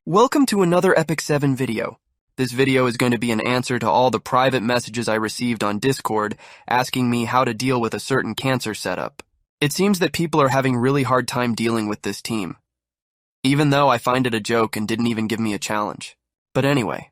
Welcome to another Epic 7 video. This video is going to be an answer to all the private messages I received on Discord asking me how to deal with a certain cancer setup. It seems that people are having really hard time dealing with this team, even though I find it a joke and didn't even give me a challenge. But anyway,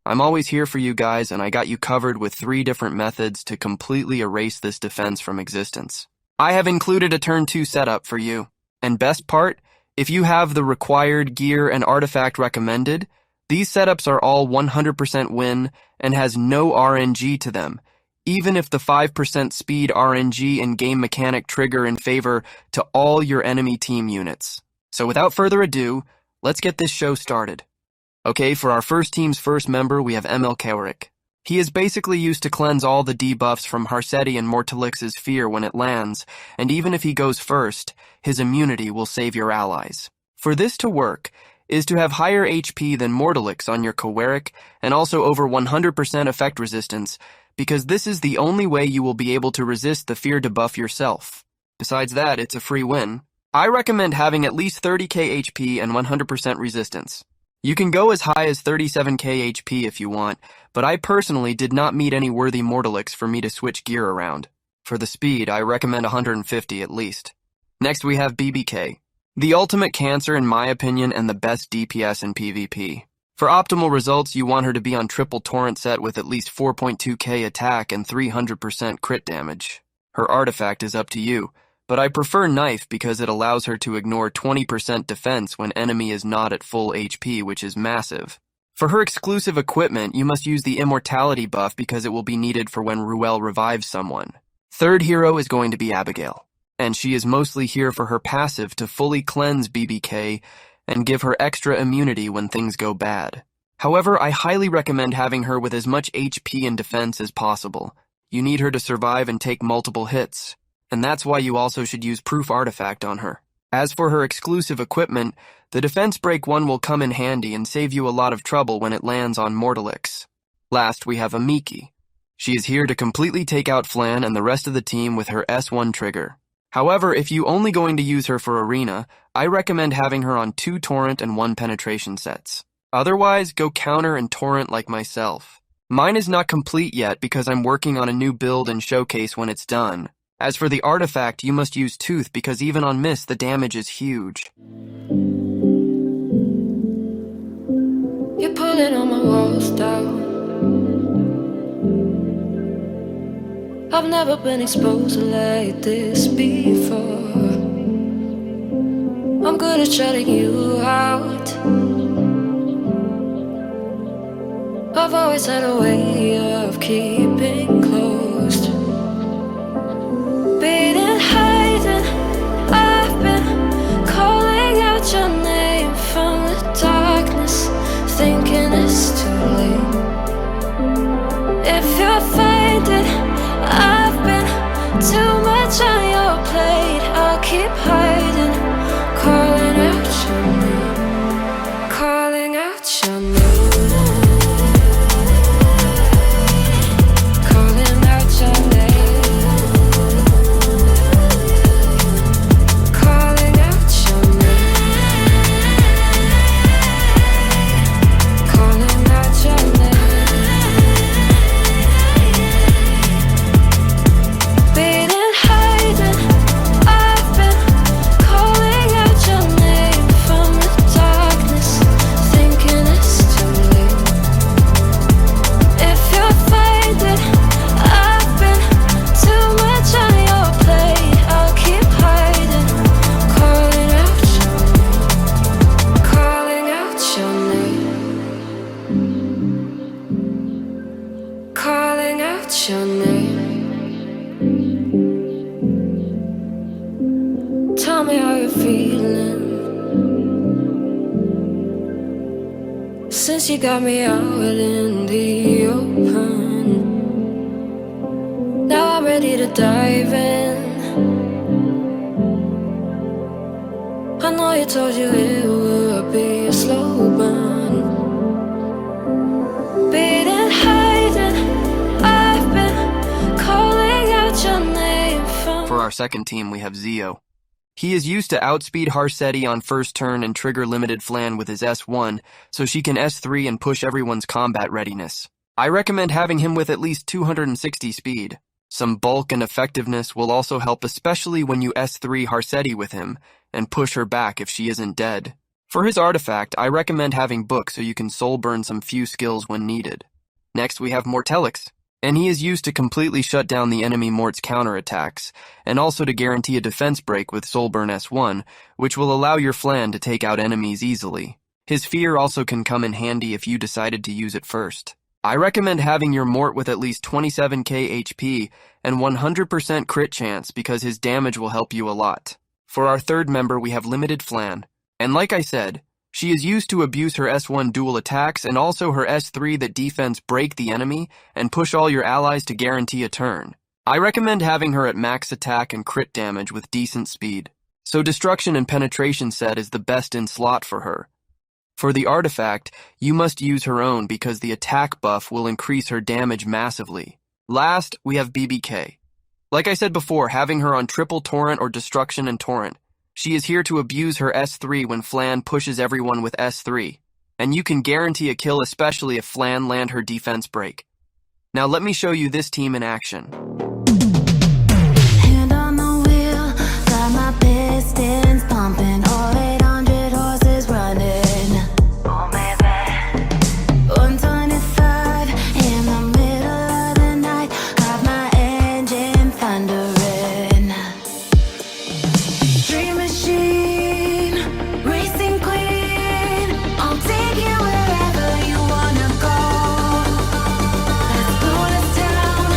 I'm always here for you guys, and I got you covered with 3 different methods to completely erase this defense from existence. I have included a turn 2 setup for you, and best part, if you have the required gear and artifact recommended, these setups are all 100% win and has no RNG to them, even if the 5% speed RNG and game mechanic trigger in favor to all your enemy team units. So without further ado, let's get this show started. Okay, for our first team's first member, we have ML Kawarik. He is basically used to cleanse all the debuffs from Harsetti and Mortalix's fear when it lands, and even if he goes first, his immunity will save your allies. For this to work, is to have higher HP than Mortalix on your Kawarik, and also over 100% effect resistance, because this is the only way you will be able to resist the fear debuff yourself. Besides that, it's a free win. I recommend having at least 30k HP and 100% resistance. You can go as high as 37k HP if you want, but I personally did not meet any worthy Mortalix for me to switch gear around. For the speed, I recommend 150 at least. Next we have BBK, the ultimate cancer in my opinion and the best DPS in PvP. For optimal results, you want her to be on triple torrent set with at least 4.2k attack and 300% crit damage. Her artifact is up to you, but I prefer Knife because it allows her to ignore 20% defense when enemy is not at full HP, which is massive. For her exclusive equipment, you must use the Immortality buff because it will be needed for when Ruel revives someone. Third hero is going to be Abigail, and she is mostly here for her passive to fully cleanse BBK and give her extra immunity when things go bad. However, I highly recommend having her with as much HP and defense as possible. You need her to survive and take multiple hits, and that's why you also should use Proof Artifact on her. As for her exclusive equipment, the Defense Break 1 will come in handy and save you a lot of trouble when it lands on Mortalix. Last, we have Amiki. She is here to completely take out Flan and the rest of the team with her S1 trigger. However, if you only going to use her for Arena, I recommend having her on 2 Torrent and 1 Penetration sets. Otherwise, go Counter and Torrent like myself. Mine is not complete yet because I'm working on a new build and showcase when it's done. As for the artifact, you must use Tooth because even on miss, the damage is huge. You're pulling on my walls down. I've never been exposed like this before. I'm good at shutting you out. I've always had a way of keeping closed. Beating, hiding, I've been calling out your name from the darkness, thinking it's too late. If you're finding I've been too much on your plate, I'll keep hiding, calling out your name, calling out your name. Your name. Tell me how you're feeling since you got me out in the open. Now I'm ready to dive in. I know you told you it would be a slow burn. Beating, hiding, For our second team, we have Zio. He is used to outspeed Harsetti on first turn and trigger limited Flan with his S1, so she can S3 and push everyone's combat readiness. I recommend having him with at least 260 speed. Some bulk and effectiveness will also help, especially when you S3 Harsetti with him and push her back if she isn't dead. For his artifact, I recommend having Book so you can soul burn some few skills when needed. Next we have Mortelix, and he is used to completely shut down the enemy Mort's counterattacks, and also to guarantee a defense break with Soulburn S1, which will allow your Flan to take out enemies easily. His fear also can come in handy if you decided to use it first. I recommend having your Mort with at least 27k HP and 100% crit chance because his damage will help you a lot. For our third member, we have Limited Flan, and like I said, she is used to abuse her S1 dual attacks and also her S3 that defense break the enemy and push all your allies to guarantee a turn. I recommend having her at max attack and crit damage with decent speed. So Destruction and Penetration set is the best in slot for her. For the artifact, you must use her own because the attack buff will increase her damage massively. Last, we have BBK. Like I said before, having her on triple Torrent or Destruction and Torrent. She is here to abuse her S3 when Flan pushes everyone with S3, and you can guarantee a kill especially if Flan land her defense break. Now let me show you this team in action. Hand on the wheel, got my pistons pumping, all 800 horses running. Oh, baby. 125 in the middle of the night, got my engine thundering. Dream machine, racing queen, I'll take you wherever you wanna go. Let's blow this down,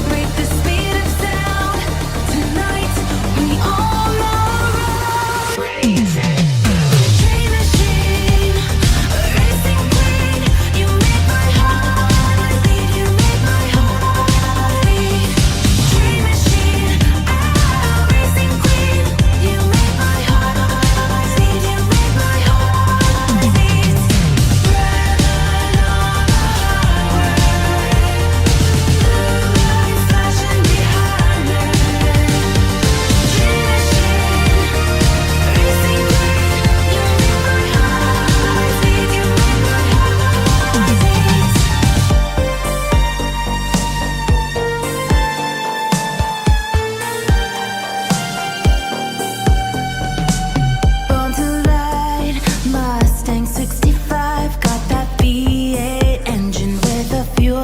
break the speed of sound. Tonight, we on the road. Dream machine, racing queen, you make my heart beat, you make my heart beat. Dream machine, racing queen, you make my heart beat, you make my heart beat. Driving on the highway, blue lights flashing behind me. Dream machine, racing queen, you make my heart beat, you make my heart beat. Born to ride, Mustang 65, got that V8 engine with a fuel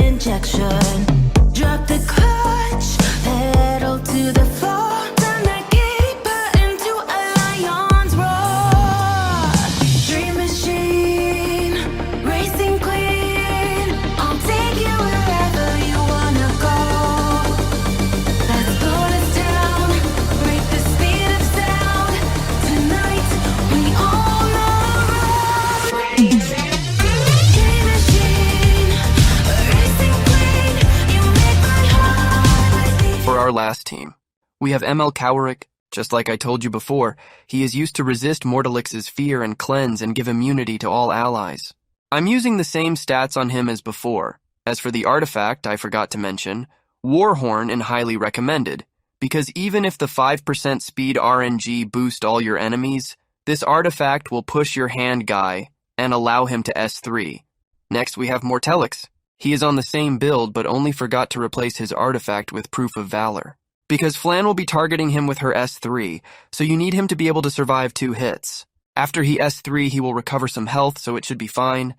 injection. Drop the clutch, pedal to the floor, turn that giddy button to a lion's roar. Dream machine, racing queen, I'll take you wherever you wanna go. Let's blow this down, break the speed of sound. Tonight, we on the road. Dream machine, racing queen, you make my heart beat. For our last team, we have ML Cowarick. Just like I told you before, he is used to resist Mortelix's fear and cleanse and give immunity to all allies. I'm using the same stats on him as before. As for the artifact, I forgot to mention, Warhorn and highly recommended, because even if the 5% speed RNG boost all your enemies, this artifact will push your hand guy and allow him to S3. Next we have Mortelix. He is on the same build but only forgot to replace his artifact with Proof of Valor. Because Flan will be targeting him with her S3, so you need him to be able to survive 2 hits. After he S3, he will recover some health, so it should be fine.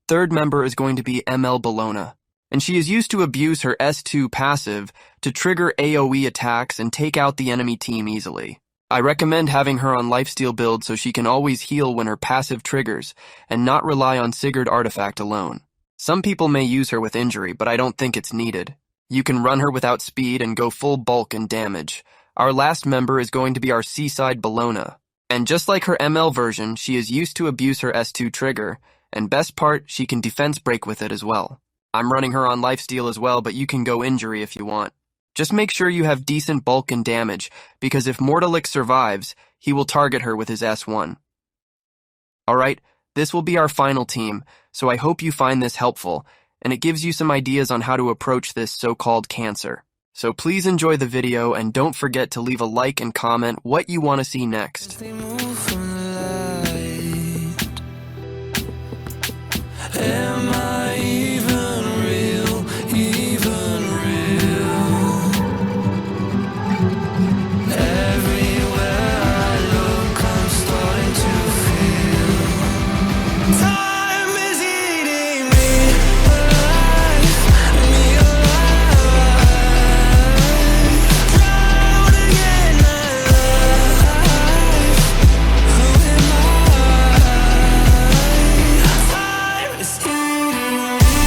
Third member is going to be ML Bologna, and she is used to abuse her S2 passive to trigger AoE attacks and take out the enemy team easily. I recommend having her on lifesteal build so she can always heal when her passive triggers and not rely on Sigurd artifact alone. Some people may use her with injury, but I don't think it's needed. You can run her without speed and go full bulk and damage. Our last member is going to be our Seaside Bologna. And just like her ML version, she is used to abuse her S2 trigger, and best part, she can defense break with it as well. I'm running her on lifesteal as well, but you can go injury if you want. Just make sure you have decent bulk and damage, because if Mortelix survives, he will target her with his S1. Alright, this will be our final team, so I hope you find this helpful, and it gives you some ideas on how to approach this so-called cancer. So please enjoy the video and don't forget to leave a like and comment what you want to see next. They move from the light. Am I even real? Even real? Everywhere I look, I'm starting to feel time is eating me alive, me alive. Drowning in alive. Who am I? Time is eating me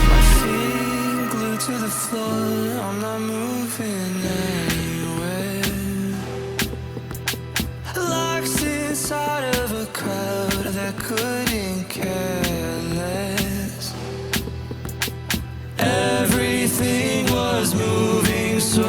My feet glued to the floor, I'm not moving anywhere. Locked inside of a crowd that couldn't care less. Everything was moving so